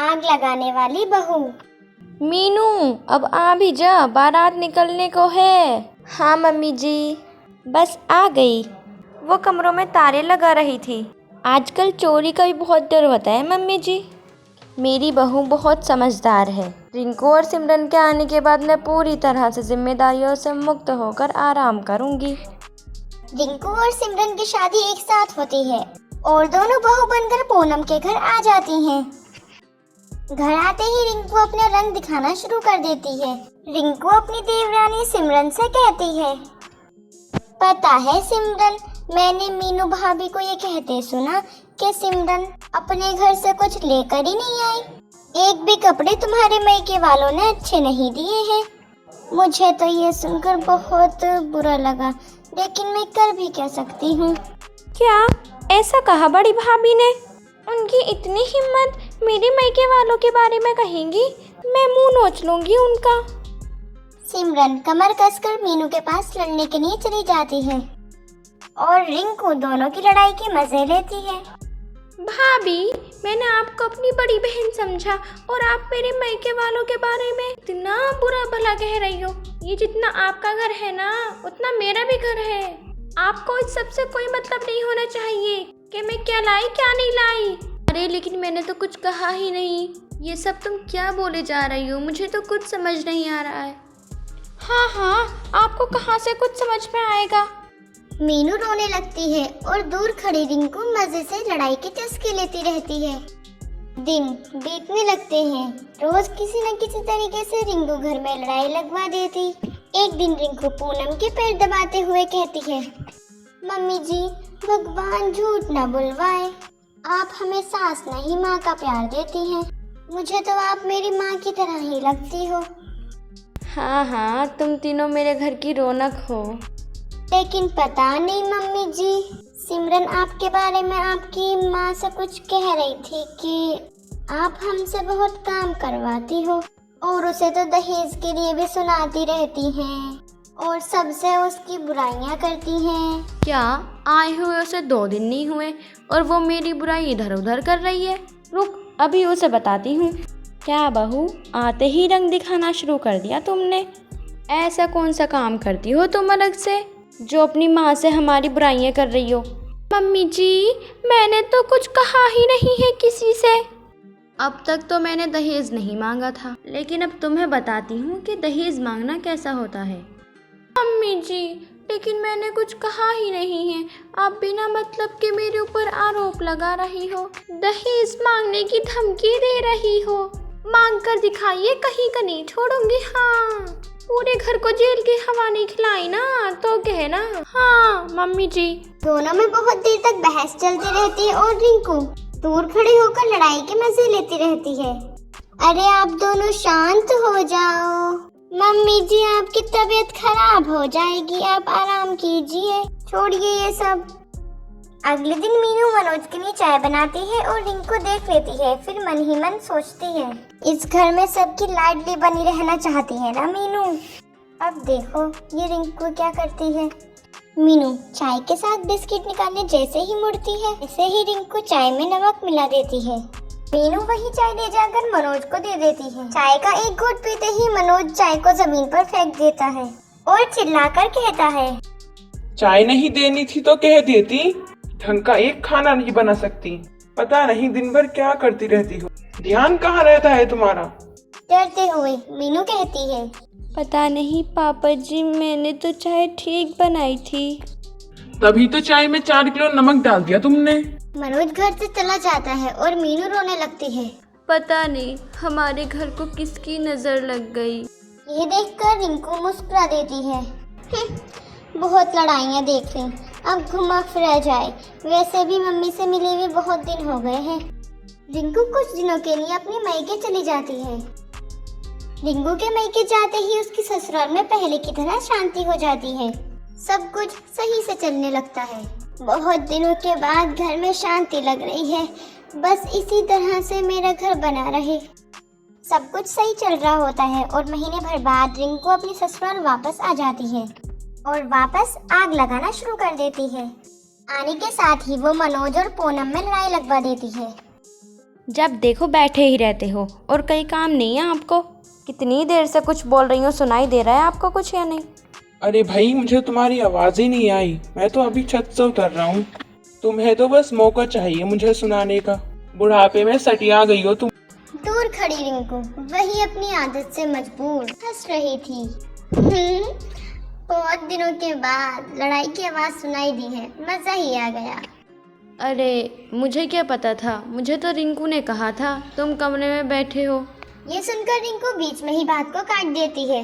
आग लगाने वाली बहू। मीनू, अब आ भी जा, बारात निकलने को है। हाँ मम्मी जी, बस आ गई। वो कमरों में तारे लगा रही थी। आजकल चोरी का भी बहुत डर होता है मम्मी जी। मेरी बहू बहुत समझदार है। रिंकू और सिमरन के आने के बाद मैं पूरी तरह से जिम्मेदारियों से मुक्त होकर आराम करूंगी। रिंकू और सिमरन की शादी एक साथ होती है और दोनों बहू बनकर पूनम के घर आ जाती हैं। घर आते ही रिंकू अपने रंग दिखाना शुरू कर देती है। रिंकू अपनी देवरानी सिमरन से कहती है, पता है सिमरन, मैंने मीनू भाभी को ये कहते सुना कि सिमरन अपने घर से कुछ लेकर ही नहीं आई। एक भी कपड़े तुम्हारे मायके वालों ने अच्छे नहीं दिए हैं। मुझे तो ये सुनकर बहुत बुरा लगा, लेकिन मैं कर भी क्या सकती हूँ। क्या ऐसा कहा बड़ी भाभी ने? उनकी इतनी हिम्मत मेरे मायके वालों के बारे में कहेंगी? मैं मुंह नोच लूंगी उनका। सिमरन कमर कसकर मीनू के पास लड़ने के लिए चली जाती है और रिंकू दोनों की लड़ाई के मजे लेती है। भाभी, मैंने आपको अपनी बड़ी बहन समझा और आप मेरे मायके वालों के बारे में इतना बुरा भला कह रही हो। ये जितना आपका घर है ना, उतना मेरा भी घर है। आपको इस सब से कोई मतलब नहीं होना चाहिए कि मैं क्या लाई क्या नहीं लाई। अरे लेकिन मैंने तो कुछ कहा ही नहीं। ये सब तुम क्या बोले जा रही हो? मुझे तो कुछ समझ नहीं आ रहा है। हाँ, आपको कहाँ से कुछ समझ में आएगा। मीनू रोने लगती है और दूर खड़ी रिंकू मजे से लड़ाई के चस्के लेती रहती है। दिन बीतने लगते हैं। रोज किसी न किसी तरीके से रिंकू घर में लड़ाई लगवा देती। एक दिन रिंकू पूनम के पैर दबाते हुए कहती है, मम्मी जी, भगवान झूठ न बुलवाए, आप हमें सास नहीं माँ का प्यार देती हैं। मुझे तो आप मेरी माँ की तरह ही लगती हो। हाँ, तुम तीनों मेरे घर की रौनक हो। लेकिन पता नहीं मम्मी जी, सिमरन आपके बारे में आपकी माँ से कुछ कह रही थी कि आप हमसे बहुत काम करवाती हो और उसे तो दहेज के लिए भी सुनाती रहती हैं और सबसे उसकी बुराइयां करती हैं। क्या आए हुए उसे 2 दिन नहीं हुए और वो मेरी बुराई इधर उधर कर रही है? रुक, अभी उसे बताती हूँ। क्या बहू, आते ही रंग दिखाना शुरू कर दिया तुमने? ऐसा कौन सा काम करती हो तुम अलग से जो अपनी माँ से हमारी बुराइयां कर रही हो? मम्मी जी, मैंने तो कुछ कहा ही नहीं है किसी से। अब तक तो मैंने दहेज नहीं मांगा था, लेकिन अब तुम्हें बताती हूँ कि दहेज मांगना कैसा होता है। मम्मी जी, लेकिन मैंने कुछ कहा ही नहीं है। आप बिना मतलब के मेरे ऊपर आरोप लगा रही हो, दहेज मांगने की धमकी दे रही हो। मांग कर दिखाइए, कहीं का नहीं छोड़ूंगी। हाँ, पूरे घर को जेल की हवा नहीं खिलाई ना तो कहना। हाँ मम्मी जी। दोनों में बहुत देर तक बहस चलती रहती है और रिंकू दूर खड़ी होकर लड़ाई के मजे लेती रहती है। अरे आप दोनों शांत हो जाओ, मम्मी जी आपकी तबीयत खराब हो जाएगी, आप आराम कीजिए, छोड़िए ये सब। अगले दिन मीनू मनोज के लिए चाय बनाती है और रिंकू देख लेती है। फिर मन ही मन सोचती है, इस घर में सबकी लाडली बनी रहना चाहती है ना मीनू। अब देखो ये रिंकू क्या करती है। मीनू चाय के साथ बिस्किट निकालने जैसे ही मुड़ती है, ऐसे ही रिंकू चाय में नमक मिला देती है। मीनू वही चाय ले जाकर मनोज को दे देती है। चाय का एक घूंट पीते ही मनोज चाय को जमीन पर फेंक देता है और चिल्लाकर कहता है, चाय नहीं देनी थी तो कह देती, ढंग का एक खाना नहीं बना सकती। पता नहीं दिन भर क्या करती रहती हो, ध्यान कहाँ रहता है तुम्हारा। डरते हुए मीनू कहती है, पता नहीं पापा जी, मैंने तो चाय ठीक बनाई थी। तभी तो चाय में 4 किलो नमक डाल दिया तुमने। मनोज घर से चला जाता है और मीनू रोने लगती है। पता नहीं हमारे घर को किसकी नजर लग गई। ये देखकर रिंकू मुस्कुरा देती है। बहुत लड़ाइयाँ देख ली, अब घुमा फिरा जाए। वैसे भी मम्मी से मिले हुए बहुत दिन हो गए हैं। रिंकू कुछ दिनों के लिए अपने मायके चली जाती है। रिंकू के मायके जाते ही उसकी ससुराल में पहले की तरह शांति हो जाती है। सब कुछ सही से चलने लगता है। बहुत दिनों के बाद घर में शांति लग रही है। बस इसी तरह से मेरा घर बना रहे। सब कुछ सही चल रहा होता है और महीने भर बाद रिंकू अपनी ससुराल वापस आ जाती है और वापस आग लगाना शुरू कर देती है। आने के साथ ही वो मनोज और पूनम में लड़ाई लगवा देती है। जब देखो बैठे ही रहते हो और कहीं काम नहीं है आपको। कितनी देर से कुछ बोल रही हूँ, सुनाई दे रहा है आपको कुछ या नहीं? अरे भाई, मुझे तुम्हारी आवाज ही नहीं आई। मैं तो अभी छत से उतर रहा हूँ। तुम्हें तो बस मौका चाहिए मुझे सुनाने का। बुढ़ापे में सटिया गई हो तुम। दूर खड़ी रिंकू वही अपनी आदत से मजबूर हंस रही थी। बहुत दिनों के बाद लड़ाई की आवाज सुनाई दी है, मजा ही आ गया। अरे मुझे क्या पता था, मुझे तो रिंकू ने कहा था तुम कमरे में बैठे हो। ये सुनकर रिंकू बीच में ही बात को काट देती है।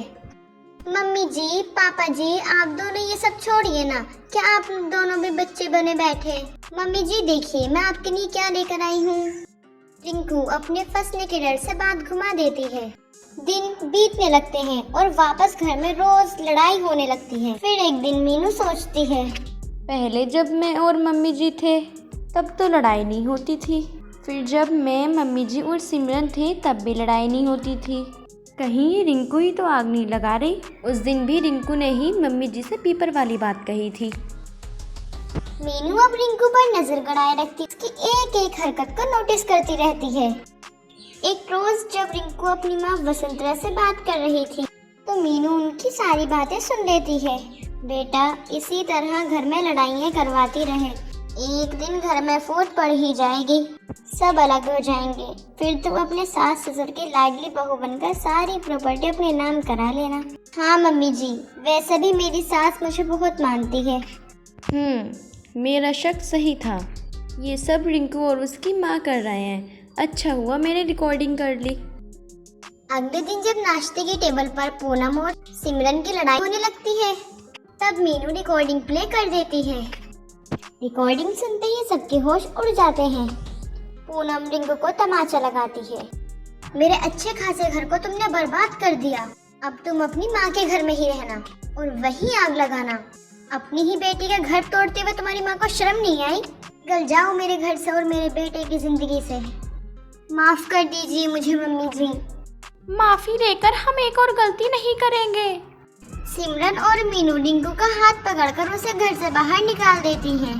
मम्मी जी, पापा जी, आप दोनों ये सब छोड़िए ना। क्या आप दोनों भी बच्चे बने बैठे? मम्मी जी देखिए, मैं आपके लिए क्या लेकर आई हूँ। रिंकू अपने फंसने के डर से बात घुमा देती है। दिन बीतने लगते हैं और वापस घर में रोज लड़ाई होने लगती है। फिर एक दिन मीनू सोचती है, पहले जब मैं और मम्मी जी थे तब तो लड़ाई नहीं होती थी। फिर जब मैं, मम्मी जी और सिमरन थे तब भी लड़ाई नहीं होती थी। कहीं ये रिंकू ही तो आग नहीं लगा रही। उस दिन भी रिंकू ने ही मम्मी जी से पीपर वाली बात कही थी। मीनू अब रिंकू पर नजर गड़ाए रखती, उसकी एक एक हरकत को नोटिस करती रहती है। एक रोज जब रिंकू अपनी माँ वसुंधरा से बात कर रही थी तो मीनू उनकी सारी बातें सुन लेती है। बेटा, इसी तरह घर में लड़ाइयाँ करवाती रहे, एक दिन घर में फूट पड़ ही जाएगी, सब अलग हो जाएंगे। फिर तुम अपने सास ससुर की लाडली बहू बनकर सारी प्रॉपर्टी अपने नाम करा लेना। हाँ मम्मी जी, वैसे भी मेरी सास मुझे बहुत मानती है। मेरा शक सही था। ये सब रिंकू और उसकी माँ कर रहे हैं। अच्छा हुआ मैंने रिकॉर्डिंग कर ली। अगले दिन जब नाश्ते की टेबल पर पूनम और सिमरन की लड़ाई होने लगती है तब मीनू रिकॉर्डिंग प्ले कर देती है। रिकॉर्डिंग सुनते ही सबके होश उड़ जाते हैं। पूनम रिंकू को तमाचा लगाती है, मेरे अच्छे खासे घर को तुमने बर्बाद कर दिया। अब तुम अपनी माँ के घर में ही रहना और वहीं आग लगाना। अपनी ही बेटी का घर तोड़ते हुए तुम्हारी माँ को शर्म नहीं आई? निकल जाओ मेरे घर से और मेरे बेटे की जिंदगी से। माफ कर दीजिए मुझे मम्मी जी। माफी देकर हम एक और गलती नहीं करेंगे। सिमरन और मीनू रिंकू का हाथ पकड़कर उसे घर से बाहर निकाल देती हैं।